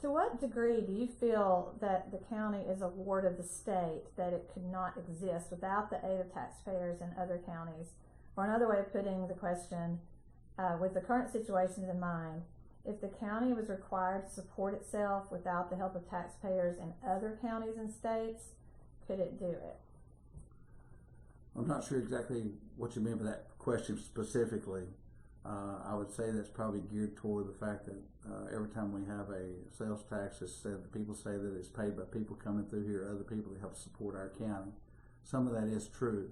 To what degree do you feel that the county is a ward of the state, that it could not exist without the aid of taxpayers in other counties? Or another way of putting the question, with the current situations in mind, if the county was required to support itself without the help of taxpayers in other counties and states, could it do it? I'm not sure exactly what you mean by that question specifically. I would say that's probably geared toward the fact that every time we have a sales tax, it's said that people say that it's paid by people coming through here, other people that help support our county. Some of that is true.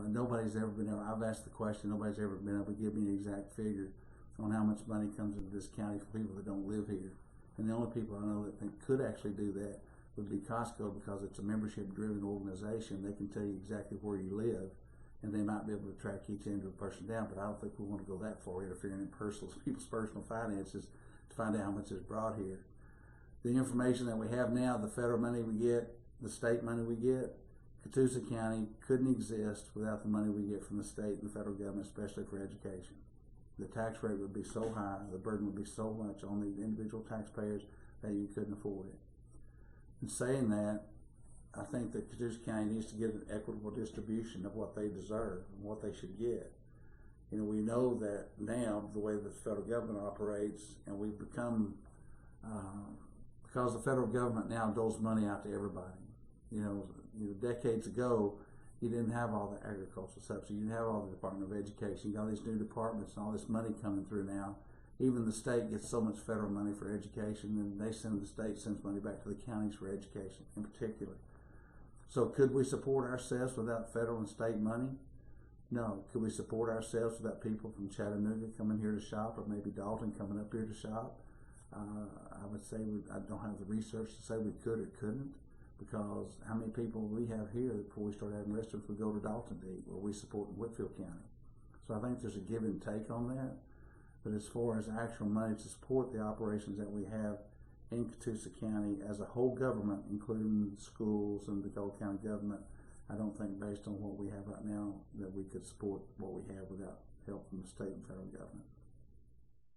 Nobody's ever been able, I've asked the question, nobody's ever been able to give me an exact figure on how much money comes into this county for people that don't live here. And the only people I know that think could actually do that would be Costco, because it's a membership-driven organization. They can tell you exactly where you live, and they might be able to track each individual person down, but I don't think we want to go that far, interfering in people's personal finances to find out how much is brought here. The information that we have now, the federal money we get, the state money we get, Catoosa County couldn't exist without the money we get from the state and the federal government, especially for education. The tax rate would be so high, the burden would be so much on the individual taxpayers that you couldn't afford it. In saying that, I think that Catoosa County needs to get an equitable distribution of what they deserve and what they should get. You know, we know that now, the way the federal government operates, and we've become, because the federal government now doles money out to everybody. You know, decades ago, you didn't have all the agricultural subsidy, you didn't have all the Department of Education, you got all these new departments and all this money coming through now. Even the state gets so much federal money for education, and the state sends money back to the counties for education in particular. So could we support ourselves without federal and state money? No. Could we support ourselves without people from Chattanooga coming here to shop, or maybe Dalton coming up here to shop? I would say I don't have the research to say we could or couldn't, because how many people we have here before we start having restaurants, we go to Dalton to eat, where we support in Whitfield County. So I think there's a give and take on that. But as far as actual money to support the operations that we have in Catoosa County as a whole government, including schools and the Gulf County government, I don't think, based on what we have right now, that we could support what we have without help from the state and federal government.